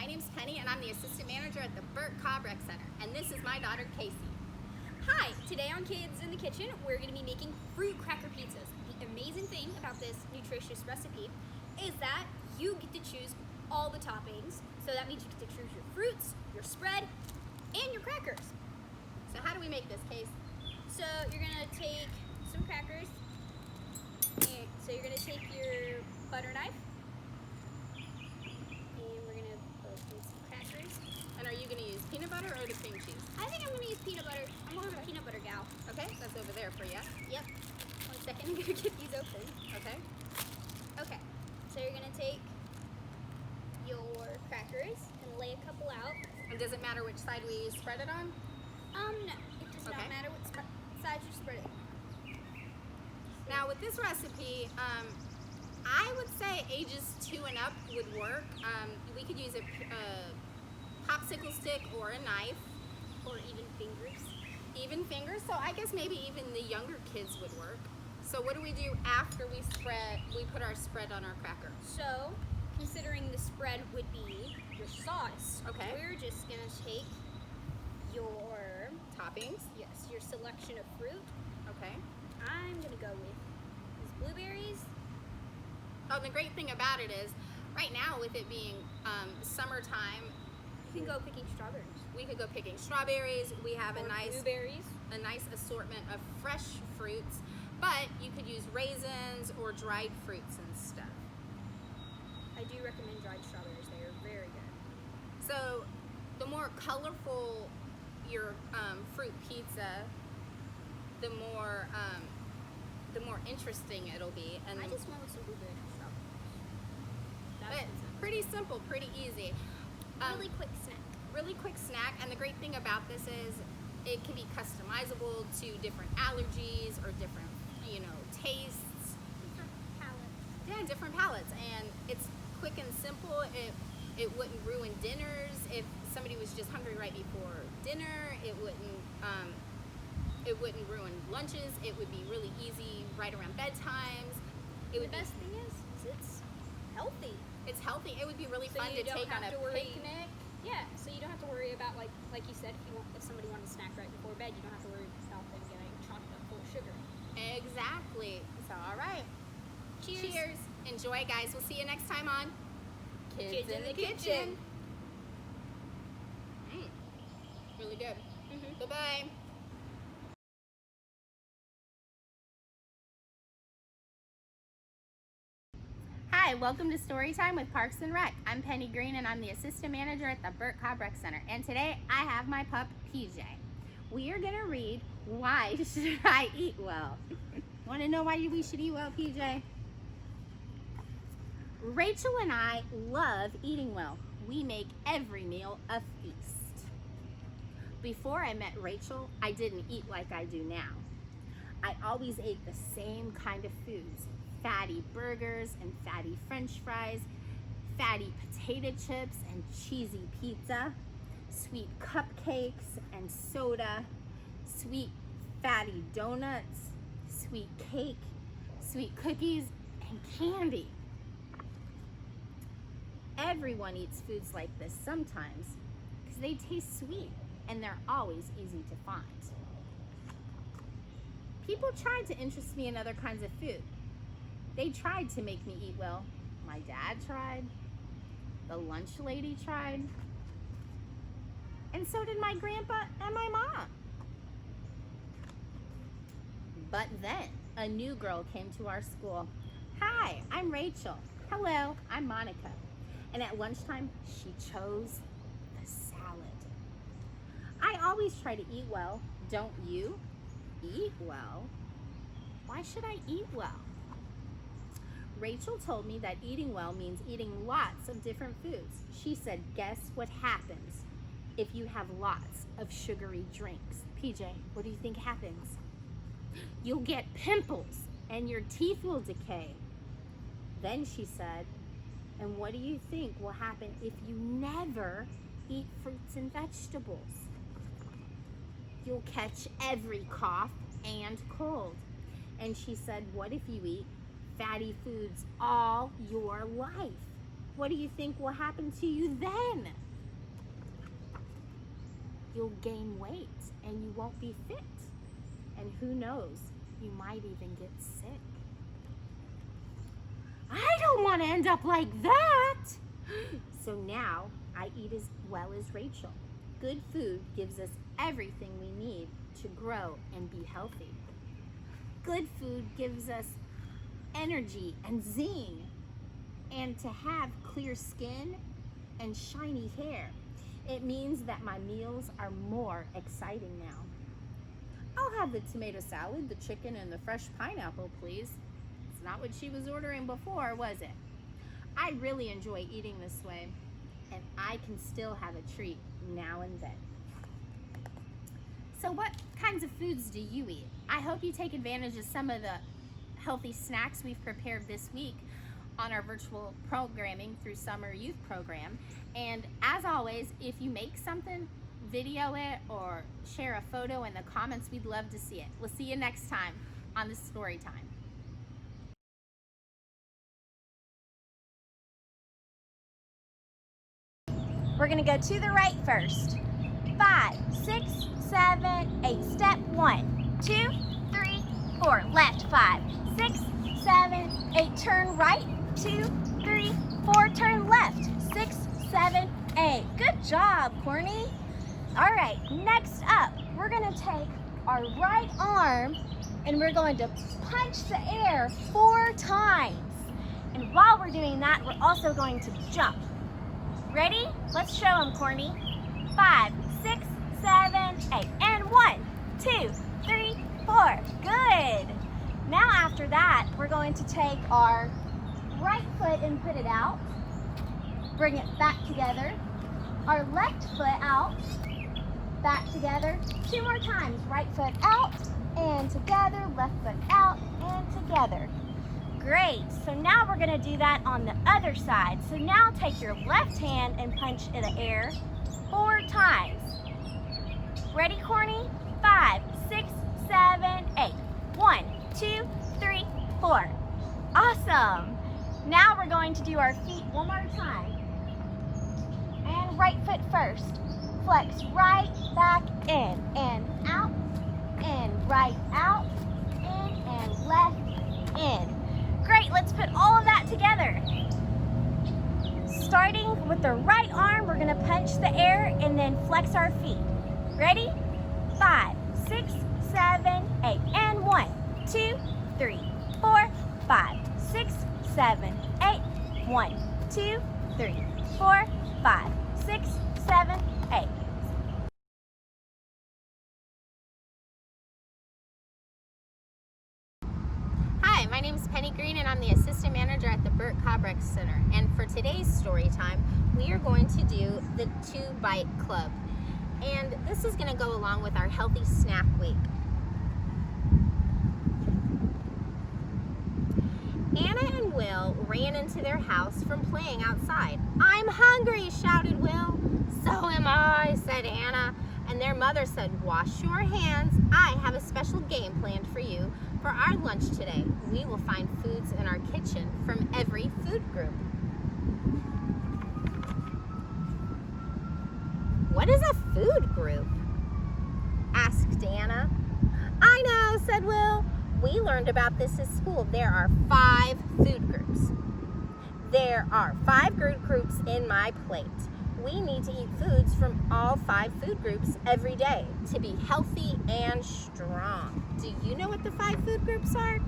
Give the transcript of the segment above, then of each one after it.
my name's Penny and I'm the assistant manager at the Burt Cobb Rec Center, and this is my daughter Casey. Hi, today on Kids in the Kitchen, we're going to be making fruit cracker pizzas. The amazing thing about this nutritious recipe is that you get to choose all the toppings. So that means you get to choose your fruits, your spread, and your crackers. So how do we make this, Case? So you're going to take some crackers, and so you're going to take your butter knife, and we're going to put in some crackers. And are you going to use peanut butter or the cream cheese? I think I'm going to use peanut butter. I'm more of a peanut butter gal. Okay, that's over there for you. Yep. 1 second, I'm going to get these open. Okay. Okay, so you're going to take your crackers and lay a couple out. And does it matter which side we spread it on? No, it does not matter what side you spread it. Now with this recipe, I would say ages 2 and up would work. We could use a popsicle stick or a knife. Or even fingers. Even fingers, so I guess maybe even the younger kids would work. So what do we do after we put our spread on our cracker? So, considering the spread would be your sauce, Okay. we're just gonna take your Toppings. your selection of fruit. Okay. I'm gonna go with these blueberries. Oh, the great thing about it is, right now with it being summertime, You can go picking strawberries. we could go picking strawberries. We have Or a nice blueberries. assortment of fresh fruits, but you could use raisins or dried fruits and stuff. I do recommend dried strawberries. They are very good. So the more colorful your fruit pizza, the more interesting it'll be. And I just went with some blueberries and strawberries. That's but pretty simple, pretty easy. really quick snack. Really quick snack, and the great thing about this is it can be customizable to different allergies or different, tastes. Different palettes. Yeah, different palates, and it's quick and simple. It wouldn't ruin dinners if somebody was just hungry right before dinner. It wouldn't ruin lunches. It would be really easy right around bedtimes. The best thing is it's healthy. It's healthy. It would be really So fun you to don't take on have a to worry. picnic. Yeah, so you don't have to worry about like you said, if somebody wanted a snack right before bed, you don't have to worry about them getting chocolate full of sugar. Exactly. So, all right. Cheers. Cheers. Enjoy, guys. We'll see you next time on Kids in the Kitchen. Really good. Mhm. Bye-bye. Hi, welcome to Storytime with Parks and Rec. I'm Penny Green and I'm the assistant manager at the Burt Cobb Rec Center. And today I have my pup, PJ. We are gonna read Why Should I Eat Well? Wanna know why we should eat well, PJ? Rachel and I love eating well. We make every meal a feast. Before I met Rachel, I didn't eat like I do now. I always ate the same kind of foods. Fatty burgers and fatty french fries, fatty potato chips and cheesy pizza, sweet cupcakes and soda, sweet fatty donuts, sweet cake, sweet cookies, and candy. Everyone eats foods like this sometimes because they taste sweet and they're always easy to find. People tried to interest me in other kinds of food. They tried to make me eat well. My dad tried. The lunch lady tried. And so did my grandpa and my mom. But then a new girl came to our school. Hi, I'm Rachel. Hello, I'm Monica. And at lunchtime, she chose the salad. I always try to eat well. Don't you? Eat well? Why should I eat well? Rachel told me that eating well means eating lots of different foods. She said, guess what happens if you have lots of sugary drinks? PJ, what do you think happens? You'll get pimples and your teeth will decay. Then she said, and what do you think will happen if you never eat fruits and vegetables? You'll catch every cough and cold. And she said, what if you eat fatty foods all your life? What do you think will happen to you then? You'll gain weight and you won't be fit. And who knows, you might even get sick. I don't want to end up like that. So now I eat as well as Rachel. Good food gives us everything we need to grow and be healthy. Good food gives us energy and zing, and to have clear skin and shiny hair. It means that my meals are more exciting now. I'll have the tomato salad, the chicken, and the fresh pineapple, please. It's not what she was ordering before, was it? I really enjoy eating this way, and I can still have a treat now and then. So what kinds of foods do you eat? I hope you take advantage of some of the healthy snacks we've prepared this week on our virtual programming through Summer Youth Program. And as always, if you make something, video it or share a photo in the comments. We'd love to see it. We'll see you next time on the Story Time. We're gonna go to the right first. 5, 6, 7, 8. Step 1, 2, 3, 4. Left. 5, 6, 7, 8. Turn right. 2, 3, 4. Turn left. 6, 7, 8. Good job, Courtney. All right, next up, we're gonna take our right arm and we're going to punch the air 4 times. And while we're doing that, we're also going to jump. Ready? Let's show them, Courtney. 5, 6, 7, 8. And 1, 2, 3, 4. Good. Now after that, we're going to take our right foot and put it out. Bring it back together. Our left foot out. Back together. 2 more times. Right foot out and together. Left foot out and together. Great. So now we're going to do that on the other side. So now take your left hand and punch in the air 4 times. Ready, Courtney? 5, 6, 7, 8. 1, 2, 3, 4. Awesome. Now we're going to do our feet one more time. And right foot first. Flex right, back, in, and out, in, right, out, in, and left, in. Great, let's put all of that together. Starting with the right arm, we're gonna punch the air and then flex our feet. Ready? 5, 6, 7, 8, and 1, 2, 3, 4, 5, 6, 7, 8, 1, 2, 3, 4, 5, 6, 7, 8. Hi, my name is Penny Green and I'm the assistant manager at the Burt Cobrex Center. And for today's story time, we are going to do the 2 Bite Club. And this is going to go along with our Healthy Snack Week. Anna and Will ran into their house from playing outside. "I'm hungry," shouted Will. "So am I," said Anna. And their mother said, "Wash your hands. I have a special game planned for you for our lunch today. We will find foods in our kitchen from every food group." "What is a food group?" asked Anna. "I know," said Will. "We learned about this at school. There are 5 food groups. There are 5 groups in my plate. We need to eat foods from all 5 food groups every day to be healthy and strong. Do you know what the 5 food groups are?"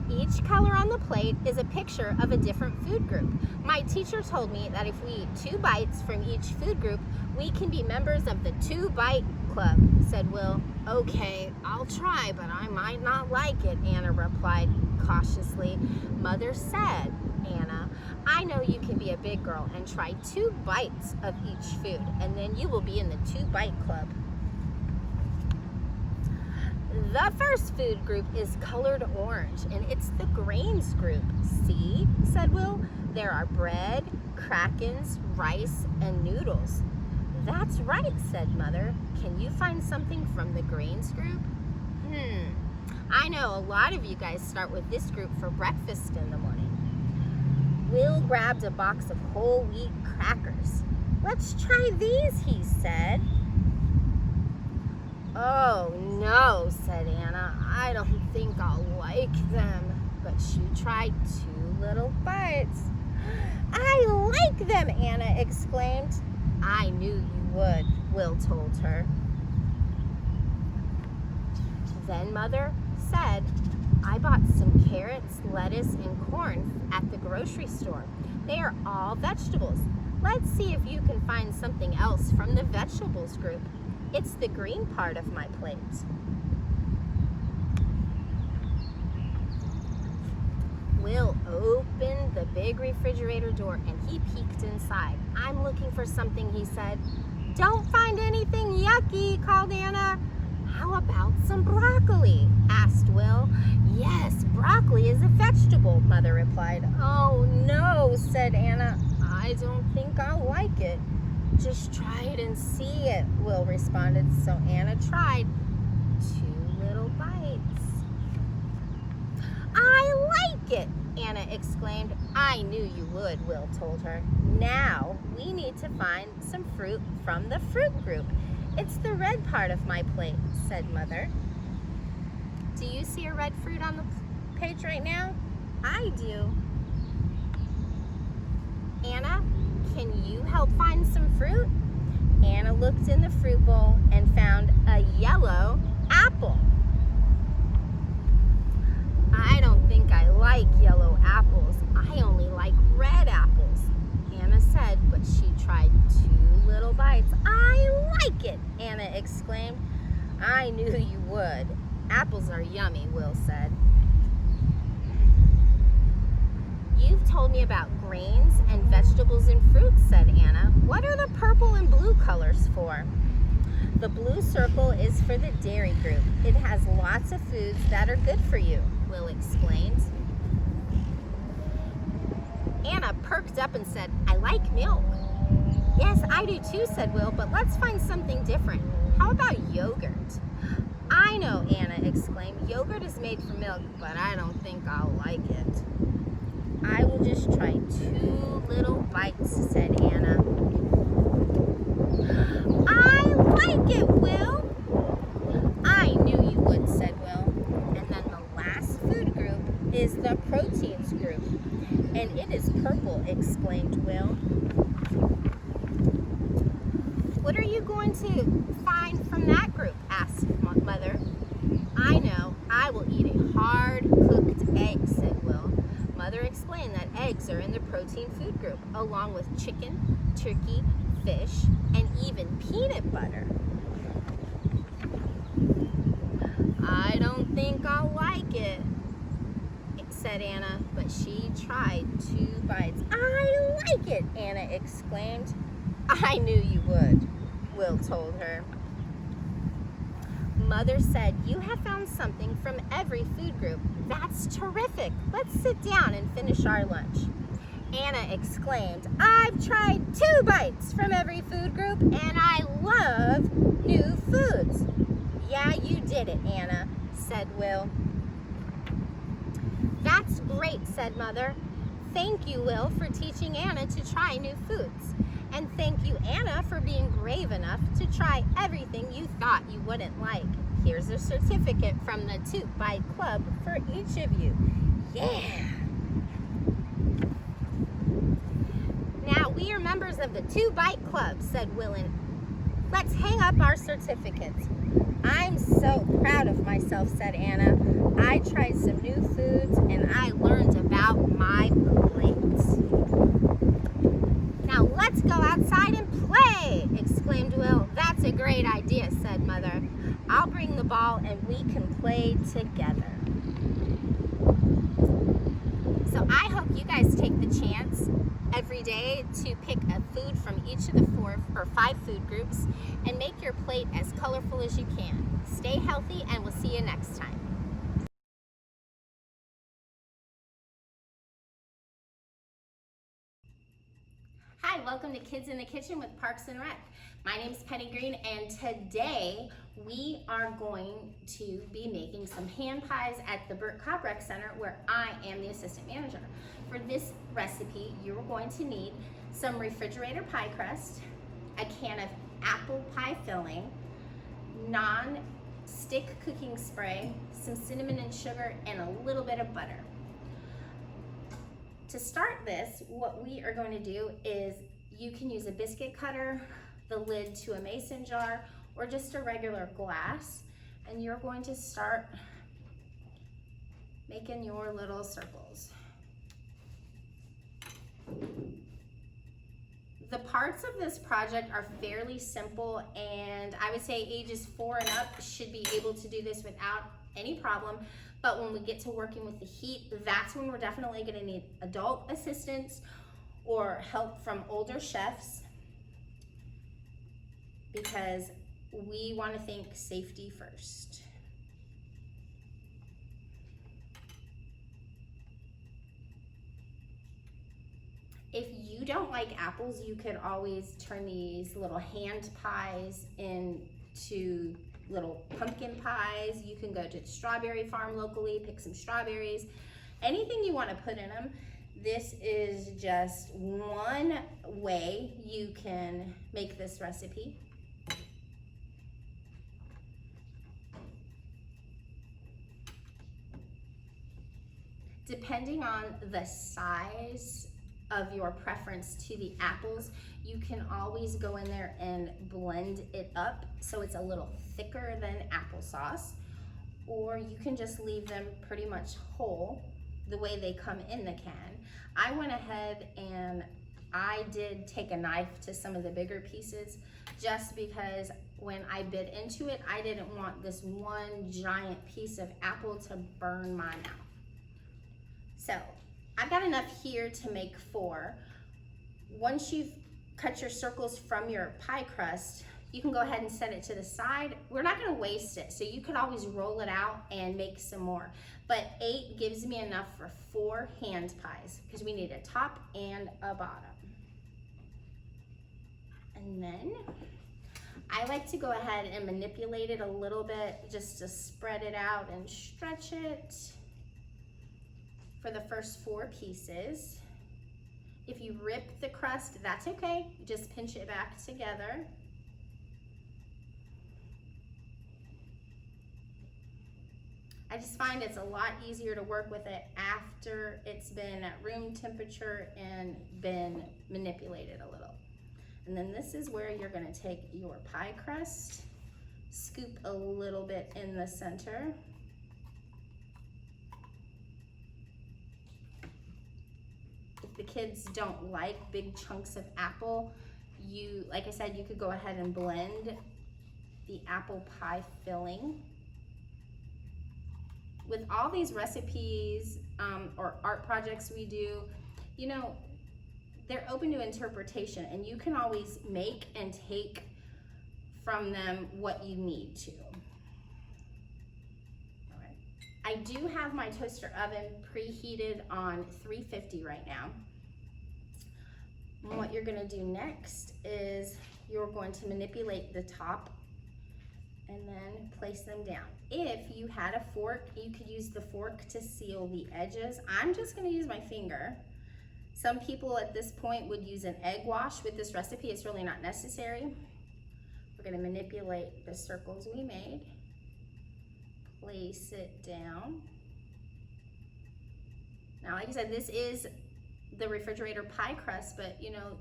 Each color on the plate is a picture of a different food group. My teacher told me that if we eat 2 bites from each food group, we can be members of the 2 Bite Club, said Will. "Okay, I'll try, but I might not like it," Anna replied cautiously. "Mother said, Anna, I know you can be a big girl and try 2 bites of each food, and then you will be in the 2 Bite Club." The first food group is colored orange, and it's the grains group. "See," said Will, "there are bread, crackers, rice, and noodles." "That's right," said Mother. "Can you find something from the grains group?" I know a lot of you guys start with this group for breakfast in the morning. Will grabbed a box of whole wheat crackers. "Let's try these," he said. "Oh no," said Anna. "I don't think I'll like them." But she tried 2 little bites. "I like them," Anna exclaimed. "I knew you would," Will told her. Then Mother said, "I bought some carrots, lettuce, and corn at the grocery store. They are all vegetables. Let's see if you can find something else from the vegetables group. It's the green part of my plate." Will opened the big refrigerator door and he peeked inside. "I'm looking for something," he said. "Don't find anything yucky," called Anna. "How about some broccoli?" asked Will. "Yes, broccoli is a vegetable," Mother replied. "Oh no," said Anna. "I don't think I'll like it." "Just try it and see it," Will responded. So Anna tried 2 little bites. "I like it," Anna exclaimed. "I knew you would," Will told her. "Now we need to find some fruit from the fruit group. It's the red part of my plate," said Mother. Do you see a red fruit on the page right now? I do. Anna, can you help find some fruit? Anna looked in the fruit bowl and found a yellow apple. "I don't think I like yellow apples. I only like red apples," Anna said, but she tried 2 little bites. "I like it," Anna exclaimed. "I knew you would. Apples are yummy," Will said. "You've told me about grains and vegetables and fruits," said Anna. "What are the purple and blue colors for?" "The blue circle is for the dairy group. It has lots of foods that are good for you," Will explained. Anna perked up and said, "I like milk." "Yes, I do too," said Will, "but let's find something different. How about yogurt?" "I know," Anna exclaimed. "Yogurt is made from milk, but I don't think I'll like it." "I will just try 2 little bites," said Anna. "I like it, Will." "I knew you would," said Will. And then the last food group is the proteins group. "And it is purple," explained Will. "What are you going to find from that group?" asked Mother. "I know. I will eat a hard-cooked egg," said Will. Mother explained that eggs are in the protein food group, along with chicken, turkey, fish, and even peanut butter. "I don't think I'll like it," said Anna, but she tried 2 bites. "I like it," Anna exclaimed. "I knew you would," Will told her. Mother said, "You have found something from every food group. That's terrific. Let's sit down and finish our lunch." Anna exclaimed, "I've tried 2 bites from every food group and I love new foods." "Yeah, you did it, Anna," said Will. "That's great," said Mother. "Thank you, Will, for teaching Anna to try new foods. And thank you, Anna, for being brave enough to try everything you thought you wouldn't like. Here's a certificate from the Toot Bite Club for each of you." Yeah! "Now we are members of the Toot Bite Club," said Will. "Let's hang up our certificates." "I'm so proud of myself," said Anna. "I tried some new foods and I learned about my plates." "Now let's go outside and play," exclaimed Will. "That's a great idea," said Mother. "I'll bring the ball and we can play together." So I hope you guys take the chance every day to pick a food from each of the 4 or 5 food groups and make your plate as colorful as you can. Stay healthy and we'll see you next time. Hi, welcome to Kids in the Kitchen with Parks and Rec. My name is Penny Green, and today we are going to be making some hand pies at the Burt Cobb Rec Center, where I am the assistant manager. For this recipe, you're going to need some refrigerator pie crust, a can of apple pie filling, non-stick cooking spray, some cinnamon and sugar, and a little bit of butter. To start this, what we are going to do is you can use a biscuit cutter, the lid to a mason jar, or just a regular glass, and you're going to start making your little circles. The parts of this project are fairly simple, and I would say ages 4 and up should be able to do this without any problem. But when we get to working with the heat, that's when we're definitely gonna need adult assistance or help from older chefs, because we wanna think safety first. If you don't like apples, you could always turn these little hand pies into little pumpkin pies. You can go to the strawberry farm locally, pick some strawberries, anything you want to put in them. This is just one way you can make this recipe. Depending on the size of your preference to the apples, you can always go in there and blend it up so it's a little thicker than applesauce, or you can just leave them pretty much whole the way they come in the can. I went ahead and I did take a knife to some of the bigger pieces, just because when I bit into it, I didn't want this one giant piece of apple to burn my mouth. So I've got enough here to make 4. Once you've cut your circles from your pie crust, you can go ahead and set it to the side. We're not gonna waste it, so you could always roll it out and make some more. But 8 gives me enough for 4 hand pies, because we need a top and a bottom. And then I like to go ahead and manipulate it a little bit just to spread it out and stretch it for the first 4 pieces. If you rip the crust, that's okay. Just pinch it back together. I just find it's a lot easier to work with it after it's been at room temperature and been manipulated a little. And then this is where you're gonna take your pie crust, scoop a little bit in the center. If the kids don't like big chunks of apple, like I said, you could go ahead and blend the apple pie filling. With all these recipes or art projects we do, you know, they're open to interpretation, and you can always make and take from them what you need to. All right. I do have my toaster oven preheated on 350 right now. And what you're gonna do next is you're going to manipulate the top and then place them down. If you had a fork, you could use the fork to seal the edges. I'm just gonna use my finger. Some people at this point would use an egg wash. With this recipe, it's really not necessary. We're gonna manipulate the circles we made, place it down. Now, like I said, this is the refrigerator pie crust, but you know,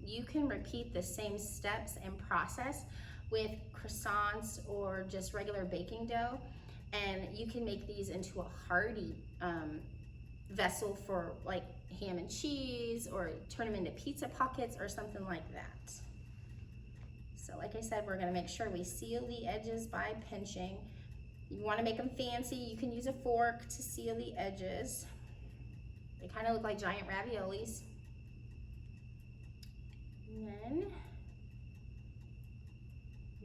you can repeat the same steps and process with croissants or just regular baking dough, and you can make these into a hearty vessel for like ham and cheese, or turn them into pizza pockets or something like that. So like I said, we're gonna make sure we seal the edges by pinching. You wanna make them fancy, you can use a fork to seal the edges. They kind of look like giant raviolis. And then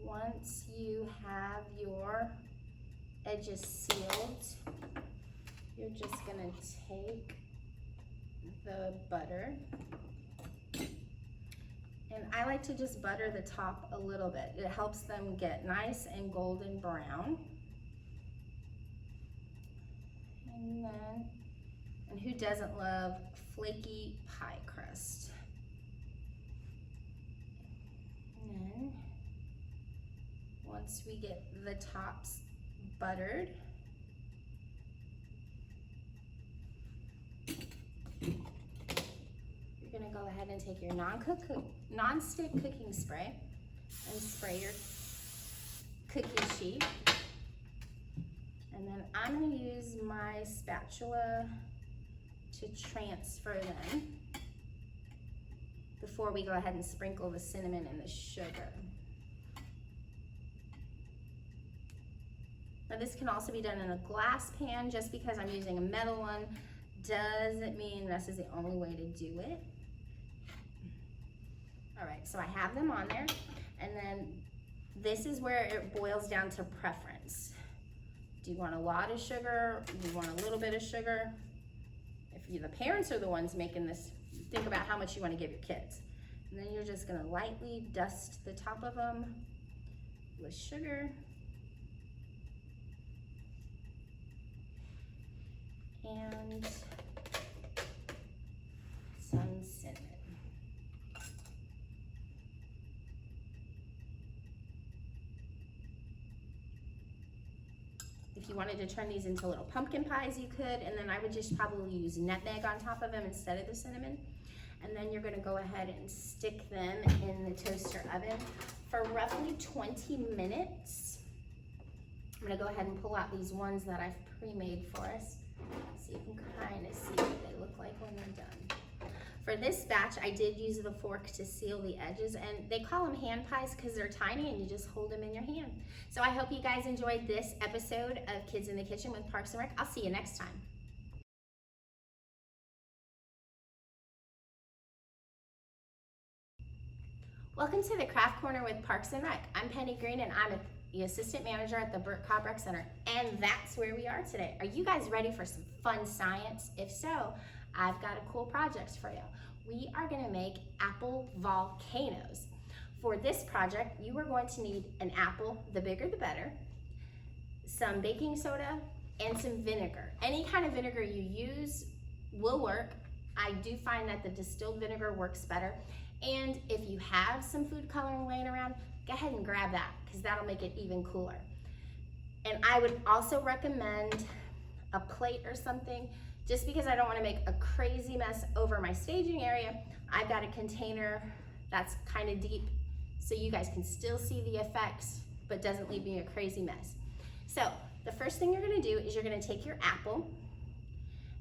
once you have your edges sealed, you're just gonna take the butter And I like to just butter the top a little bit. It helps them get nice and golden brown. And who doesn't love flaky pie crust? And then once we get the tops buttered, you're gonna go ahead and take your non-stick cooking spray and spray your cookie sheet. And then I'm gonna use my spatula to transfer them before we go ahead and sprinkle the cinnamon and the sugar. Now this can also be done in a glass pan. Just because I'm using a metal one doesn't mean this is the only way to do it. All right, so I have them on there, and then this is where it boils down to preference. Do you want a lot of sugar? Do you want a little bit of sugar? If the parents are the ones making this, think about how much you want to give your kids. And then you're just gonna lightly dust the top of them with sugar. And some cinnamon. If you wanted to turn these into little pumpkin pies, you could, and then I would just probably use nutmeg on top of them instead of the cinnamon. And then you're gonna go ahead and stick them in the toaster oven for roughly 20 minutes. I'm gonna go ahead and pull out these ones that I've pre-made for us, so you can kind of see what they look like when they're done. For this batch, I did use the fork to seal the edges, and they call them hand pies because they're tiny and you just hold them in your hand. So I hope you guys enjoyed this episode of Kids in the Kitchen with Parks and Rec. I'll see you next time. Welcome to the Craft Corner with Parks and Rec. I'm Penny Green, and I'm the assistant manager at the Burt Cobb Rec Center, and that's where we are today. Are you guys ready for some fun science? If so, I've got a cool project for you. We are gonna make apple volcanoes. For this project, you are going to need an apple, the bigger the better, some baking soda, and some vinegar. Any kind of vinegar you use will work. I do find that the distilled vinegar works better. And if you have some food coloring laying around, go ahead and grab that, because that'll make it even cooler. And I would also recommend a plate or something. Just because I don't want to make a crazy mess over my staging area, I've got a container that's kind of deep so you guys can still see the effects, but doesn't leave me a crazy mess. So the first thing you're going to do is you're going to take your apple,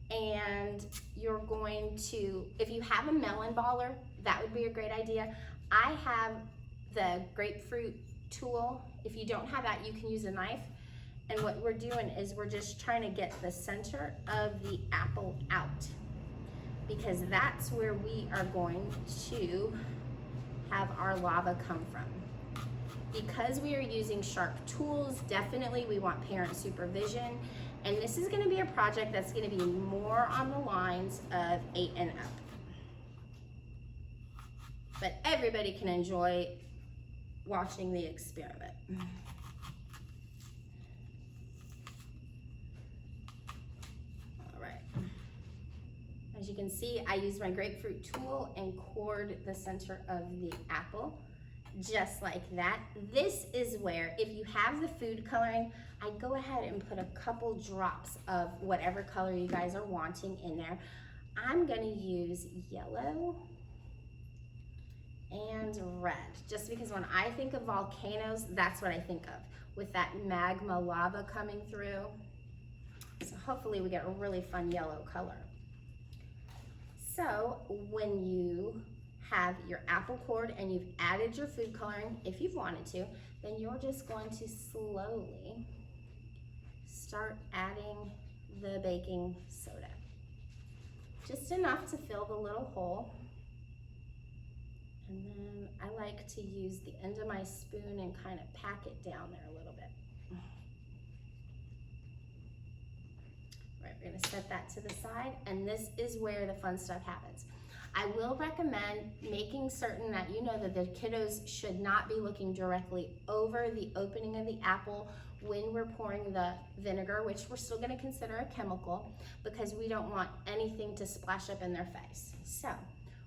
and you're going to, if you have a melon baller, that would be a great idea. I have the grapefruit tool. If you don't have that, you can use a knife. And what we're doing is we're just trying to get the center of the apple out, because that's where we are going to have our lava come from. Because we are using sharp tools, definitely we want parent supervision. And this is gonna be a project that's gonna be more on the lines of 8 and up. But everybody can enjoy watching the experiment. As you can see, I used my grapefruit tool and cored the center of the apple, just like that. This is where, if you have the food coloring, I go ahead and put a couple drops of whatever color you guys are wanting in there. I'm gonna use yellow and red, just because when I think of volcanoes, that's what I think of, with that magma lava coming through. So hopefully we get a really fun yellow color. So when you have your apple cored and you've added your food coloring, if you've wanted to, then you're just going to slowly start adding the baking soda. Just enough to fill the little hole. And then I like to use the end of my spoon and kind of pack it down there a little bit. Right, we're gonna set that to the side, and this is where the fun stuff happens. I will recommend making certain that you know that the kiddos should not be looking directly over the opening of the apple when we're pouring the vinegar, which we're still gonna consider a chemical, because we don't want anything to splash up in their face. So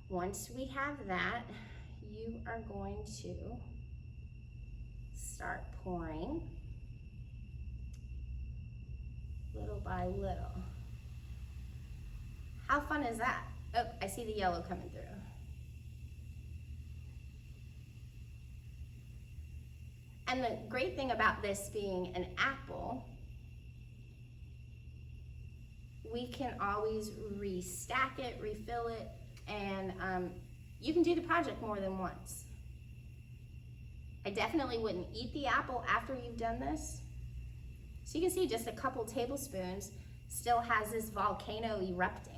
once we have that, you are going to start pouring little by little. How fun is that? Oh, I see the yellow coming through. And the great thing about this being an apple, we can always restack it, refill it, and you can do the project more than once. I definitely wouldn't eat the apple after you've done this. So you can see just a couple tablespoons still has this volcano erupting.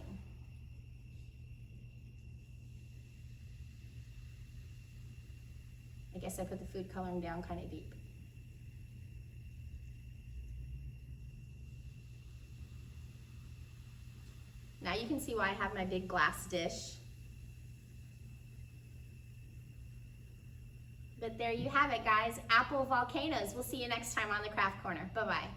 I guess I put the food coloring down kind of deep. Now you can see why I have my big glass dish. But there you have it, guys. Apple volcanoes. We'll see you next time on the Craft Corner. Bye-bye.